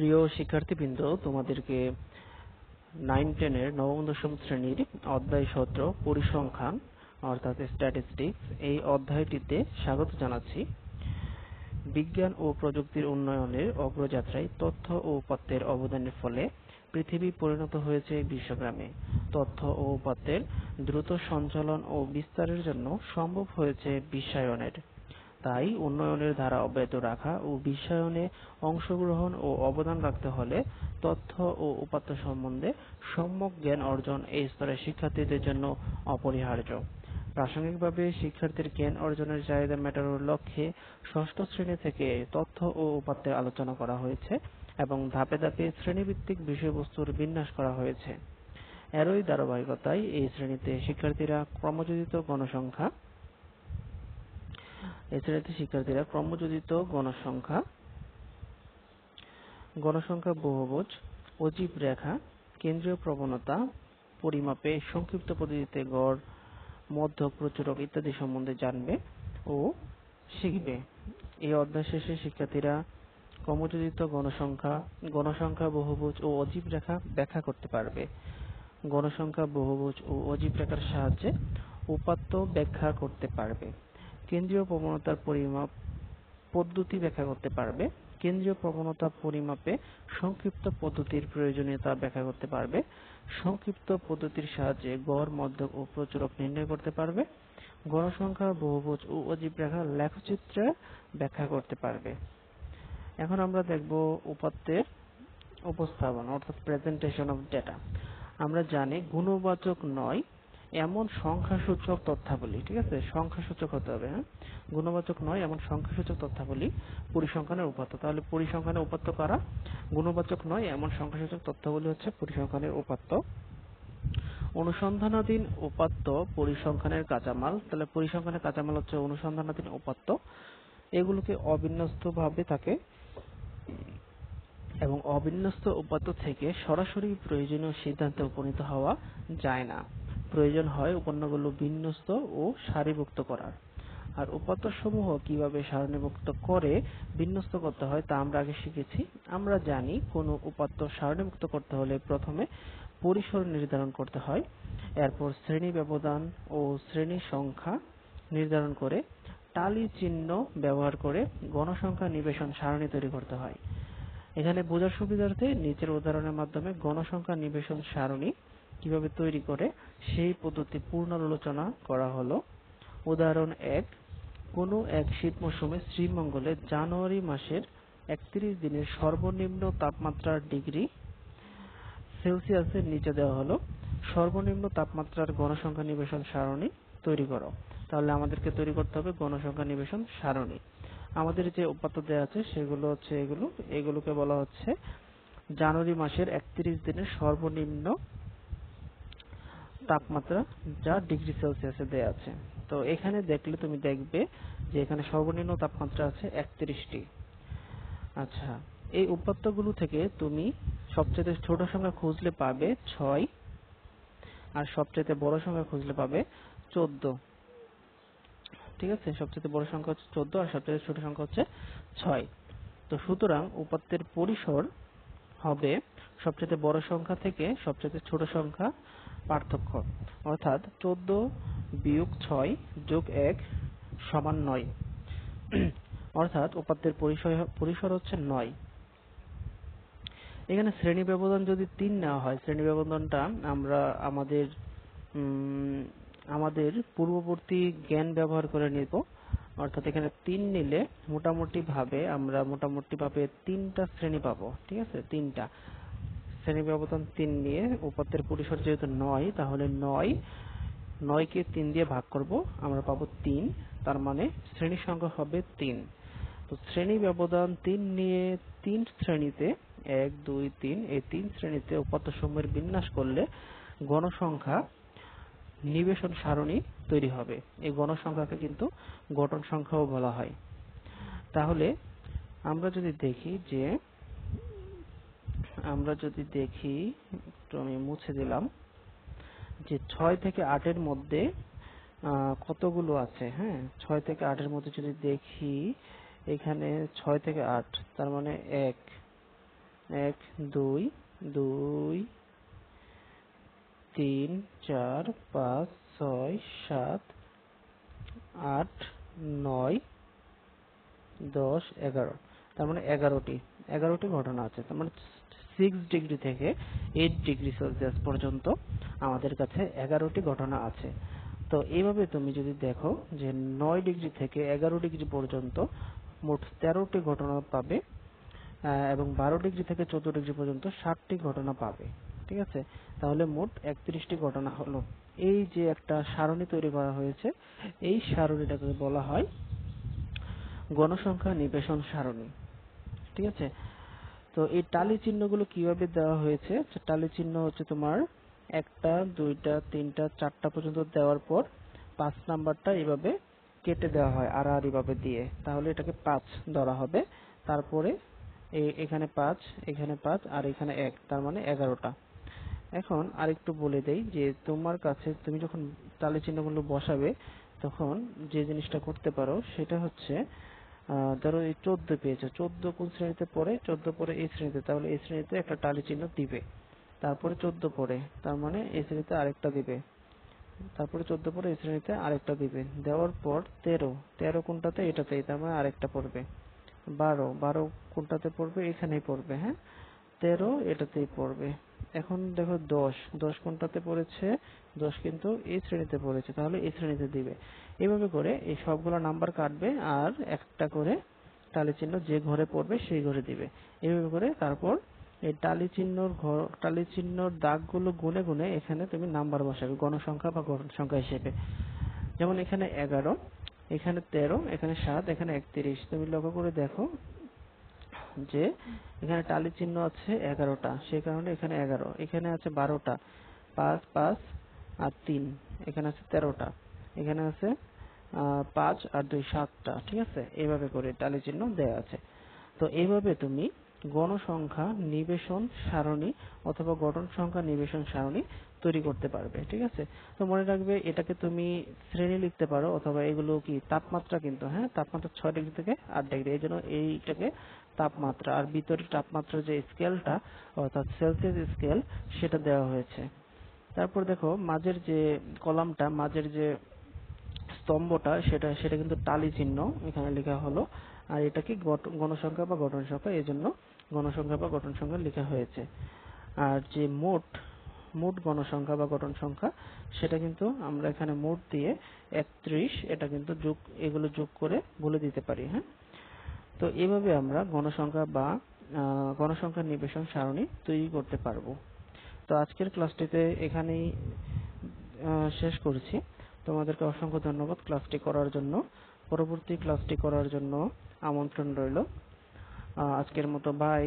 প্রিয় শিক্ষার্থীবৃন্দ, তোমাদেরকে 9-10 এর নবম দশম শ্রেণীর অধ্যায় 17 পরিসংখ্যান অর্থাৎ স্ট্যাটিস্টিক্স এই অধ্যায়টিতে স্বাগত জানাচ্ছি। বিজ্ঞান ও প্রযুক্তির উন্নয়নের অগ্রযাত্রায় তথ্য ও উপাত্তের অবদানের ফলে পৃথিবী পরিণত হয়েছে বিশ্বগ্রামে। তথ্য ও উপাত্তের দ্রুত সঞ্চালন ও বিস্তারের জন্য সম্ভব হয়েছে বিশ্বায়নের। তাই উন্নয়নের ধারা অব্যাহত রাখা ও বিশ্বায়নে অংশগ্রহণ ও অবদান রাখতে হলে তথ্য ও উপাত্ত সম্বন্ধে সম্যক জ্ঞান অর্জন এই স্তরের শিক্ষার্থীদের জন্য অপরিহার্য। প্রাসঙ্গিকভাবে শিক্ষার্থীর জ্ঞান অর্জনের চাহিদা মেটানোর লক্ষ্যে ষষ্ঠ শ্রেণী থেকে তথ্য ও উপাত্তের আলোচনা করা হয়েছে এবং ধাপে ধাপে শ্রেণীভিত্তিক বিষয়বস্তুর বিন্যাস করা হয়েছে। এরই ধারাবাহিকতায় এই শ্রেণীতে শিক্ষার্থীরা ক্রমযোজিত গণসংখ্যা, বহুভুজ, অজীব রেখা, কেন্দ্রীয় প্রবণতা পরিমাপে সংক্ষিপ্ত পদ্ধতিতে গড়, মধ্যক, প্রচুরক ইত্যাদি সম্বন্ধে জানবে ও শিখবে। এই অধ্যায় শেষে শিক্ষার্থীরা ক্রমযোজিত গণসংখ্যা, বহুভুজ ও অজীব রেখা ব্যাখ্যা করতে পারবে। গণসংখ্যা, বহুভুজ ও অজীব রেখার সাহায্যে উপাত্ত ব্যাখ্যা করতে পারবে। কেন্দ্রীয় প্রবণতার পরিমাপ পদ্ধতি ব্যাখ্যা করতে পারবে। কেন্দ্রীয় প্রবণতা পরিমাপে সংক্ষিপ্ত পদ্ধতির প্রয়োজনীয়তা ব্যাখ্যা করতে পারবে। সংক্ষিপ্ত পদ্ধতির সাহায্যে গড়, মধ্যক ও প্রচুরক নির্ণয় করতে পারবে। গণসংখ্যা, বহুভুজ ও অজীব রেখা লেখচিত্রে ব্যাখ্যা করতে পারবে। এখন আমরা দেখব উপাত্তের উপস্থাপন অর্থাৎ প্রেজেন্টেশন অফ ডেটা। আমরা জানি গুণবাচক নয় এমন সংখ্যাসূচক তথ্যাবলী, ঠিক আছে, সংখ্যাসূচক হতে হবে। গুণবাচক নয় এমন সংখ্যাসূচক তথ্যাবলী পরিসংখ্যানের উপাত্ত। তাহলে পরিসংখ্যানের উপাত্ত কারা? গুণবাচক নয় এমন সংখ্যাসূচক তথ্যাবলী হচ্ছে পরিসংখ্যানের উপাত্ত। অনুসন্ধানাধীন উপাত্ত পরিসংখ্যানের কাঁচামাল। তাহলে পরিসংখ্যানের কাঁচামাল হচ্ছে অনুসন্ধানাধীন উপাত্ত। এগুলোকে অবিন্যস্ত ভাবে থাকে এবং অবিন্যস্ত উপাত্ত থেকে সরাসরি প্রয়োজনীয় সিদ্ধান্তে উপনীত হওয়া যায় না। প্রয়োজন হয় উপাত্তগুলো বিন্যস্ত ও সারিভুক্ত করার। আর উপাত্তসমূহ কিভাবে সারণীভুক্ত করে বিন্যস্ত করতে হয় তা আমরা আগে শিখেছি। আমরা জানি কোনো উপাত্ত সারণীভুক্ত করতে হলে প্রথমে পরিসর নির্ধারণ করতে হয়, এরপর শ্রেণী ব্যবধান ও শ্রেণী সংখ্যা নির্ধারণ করে টালি চিহ্ন ব্যবহার করে গণসংখ্যা নিবেশন সারণী তৈরি করতে হয়। এখানে বোঝার সুবিধার্থে নিচের উদাহরণের মাধ্যমে গণসংখ্যা নিবেশন সারণী কিভাবে তৈরি করে সেই পদ্ধতি পূর্ণালোচনা করা হলো। উদাহরণ 1, কোনো এক শীত মৌসুমে শ্রীমঙ্গলে জানুয়ারি মাসের 31 দিনের সর্বনিম্ন তাপমাত্রা ডিগ্রি সেলসিয়াসের নিচে দেওয়া হলো। সর্বনিম্ন তাপমাত্রার গণসংখ্যা নিবেশন সারণী তৈরি করো। তাহলে আমাদেরকে তৈরি করতে হবে গণসংখ্যা নিবেশন সারণী। আমাদের যে উপাত্ত দেওয়া আছে সেগুলো হচ্ছে এগুলোকে বলা হচ্ছে জানুয়ারি মাসের 31 দিনের সর্বনিম্ন তাপমাত্রা, যা ডিগ্রি সেলসিয়াসে দেওয়া আছে। তো এখানে দেখলে তুমি দেখবে যে এখানে সর্বনিম্ন তাপমাত্রা আছে 31টি। আচ্ছা, এই উপাত্তগুলো থেকে তুমি সবচেয়ে ছোট সংখ্যা খুঁজলে পাবে 6 আর সবচেয়ে বড় সংখ্যা খুঁজলে পাবে 14। ঠিক আছে, সবচেয়ে বড় সংখ্যা হচ্ছে 14 আর সবচেয়ে ছোট সংখ্যা হচ্ছে 6। তো সুতরাং উপাত্তের পরিসর হবে সবচেয়ে বড় সংখ্যা থেকে সবচেয়ে ছোট সংখ্যা পার্থক্য, অর্থাৎ 14 - 6 + 1 = 9। অর্থাৎ উপাত্তের পরিসর হচ্ছে 9। এখানে শ্রেণী ব্যবধান যদি 3 নেওয়া হয়, শ্রেণী ব্যবধানটা আমরা আমাদের পূর্ববর্তী জ্ঞান ব্যবহার করে নিব। অর্থাৎ এখানে 3 নিলে আমরা মোটামুটি ভাবে 3টা শ্রেণী পাবো। ঠিক আছে, 3টা শ্রেণী ব্যবধান 3 নিয়ে উপাত্তের পরিসর যেহেতু 9, তাহলে 9কে 3 দিয়ে ভাগ করব, আমরা পাবো 3। তার মানে শ্রেণী সংখ্যা হবে 3। তো শ্রেণী ব্যবধান 3 নিয়ে 3 শ্রেণীতে 1, 2, 3 এই 3 শ্রেণীতে উপাত্তসমূহের বিন্যাস করলে গণসংখ্যা নিবেশন সারণী তৈরি হবে। এই গণসংখ্যাকে কিন্তু গঠন সংখ্যাও বলা হয়। তাহলে আমরা যদি দেখি, একটু আমি মুছে দিলাম, যে 6 থেকে 8 এর মধ্যে কতগুলো আছে। 6 থেকে 8 এর মধ্যে যদি দেখি, এখানে 6 থেকে 8, তার মানে 1 2 2 3 4 5 6 7 8 9 10 11। তার মানে 11টি ঘটনা আছে। তার মানে 6 ডিগ্রি থেকে 8 ডিগ্রি সেলসিয়াস পর্যন্ত আমাদের কাছে 11টি ঘটনা আছে। তো এইভাবে তুমি যদি দেখো যে 9 ডিগ্রি থেকে 11 ডিগ্রি পর্যন্ত মোট 13টি ঘটনা পাবে, এবং 12 ডিগ্রি থেকে 14 ডিগ্রি পর্যন্ত 60টি ঘটনা পাবে। ঠিক আছে, তাহলে মোট 31টি ঘটনা হলো। এই যে একটা সারণী তৈরি করা হয়েছে, এই সারণীটাকে বলা হয় গণসংখ্যা নিবেশন সারণী। ঠিক আছে, তো এই টালি চিহ্নগুলো কিভাবে দেওয়া হয়েছে? টালি চিহ্ন হচ্ছে তোমার 1টা 2টা 3টা 4টা পর্যন্ত দেওয়ার পর 5 নাম্বারটা এভাবে কেটে দেওয়া হয় আড়াআড়ি ভাবে দিয়ে, তাহলে এটাকে 5 ধরা হবে। তারপরে এখানে 5, এখানে 5 আর এখানে 1, তার মানে 11টা। এখন আরেকটু বলে দেই যে তোমার কাছে তুমি যখন তালি চিহ্নগুলো বসাবে তখন যে জিনিসটা করতে পারো সেটা হচ্ছে, ধরো এই 14 পেয়েছো, 14 কোন শ্রেণীতে পড়ে? 14 পড়ে এই শ্রেণীতে, তাহলে এই শ্রেণীতে একটা টালি চিহ্ন দিবে। তারপরে 14 পড়ে, তার মানে এই শ্রেণীতে আরেকটা দিবে। তারপরে 14 পড়ে এই শ্রেণীতে আরেকটা দিবে। দেওয়ার পর 13 কোনটাতে? এটাতেই, তার মানে আরেকটা পড়বে। 12 কোনটাতে পড়বে? এখানেই পড়বে। হ্যাঁ, 13 এটাতেই পড়বে। এখন দেখো 10 কোনটাতে পড়েছে? 10 কিন্তু এই শ্রেণীতে পড়েছে, তাহলে এই শ্রেণীতে দিবে। এইভাবে করে এই সবগুলো নাম্বার কাটবে আর একটা করে টালি চিহ্ন যে ঘরে পড়বে সেই ঘরে দিবে। এইভাবে করে তারপর এই টালি চিহ্নর দাগগুলো গুনে গুনে এখানে তুমি নাম্বার বসাবে গণসংখ্যা বা গড় সংখ্যা হিসেবে। যেমন এখানে 11, এখানে 13, এখানে 7, এখানে 31। তুমি লক্ষ্য করে দেখো যে এখানে টালি চিহ্ন আছে 11টা, সেই কারণে এখানে 11। এখানে আছে 12টা, 5 5 আর 3। এখানে আছে 13টা, এখানে আছে 5 আর 2 7টা। ঠিক আছে, এইভাবে করে টালি চিহ্ন দেওয়া আছে। তো এইভাবে তুমি গণসংখ্যা নিবেশন সারণী অথবা গঠন সংখ্যা নিবেশন সারণী তৈরি করতে পারবে। ঠিক আছে, তো মনে রাখবে এটাকে তুমি শ্রেণী লিখতে পারো, অথবা এগুলো কি তাপমাত্রা, কিন্তু হ্যাঁ, তাপমাত্রা 6 ডিগ্রি থেকে 8 ডিগ্রি, এই জন্য এইটাকে তাপমাত্রা, আর ভিতরে তাপমাত্রার যে স্কেলটা অর্থাৎ সেলসিয়াস স্কেল সেটা দেওয়া হয়েছে। তারপর দেখো মাঝের যে কলামটা, মাঝের যে স্তম্ভটা, সেটা সেটা কিন্তু টালি চিহ্ন এখানে লেখা হলো। আর এটা কি গণসংখ্যা বা গঠন সংখ্যা, এই জন্য গণসংখ্যা বা গঠন সংখ্যা লেখা হয়েছে। আর যে মোট মোট গণসংখ্যা বা গঠন সংখ্যা, সেটা কিন্তু আমরা এখানে মোট দিয়ে 31, এটা কিন্তু এগুলো যোগ করে বলে দিতে পারি। হ্যাঁ, তো এভাবে আমরা গণসংখ্যা বা গণসংখ্যা নিবেশন সারণী তৈরি করতে পারবো। তো আজকের ক্লাসটিতে এখানেই শেষ করছি। তোমাদেরকে অসংখ্য ধন্যবাদ ক্লাসটি করার জন্য। পরবর্তী ক্লাসটি করার জন্য আমন্ত্রণ রইল। আজকের মতো বাই।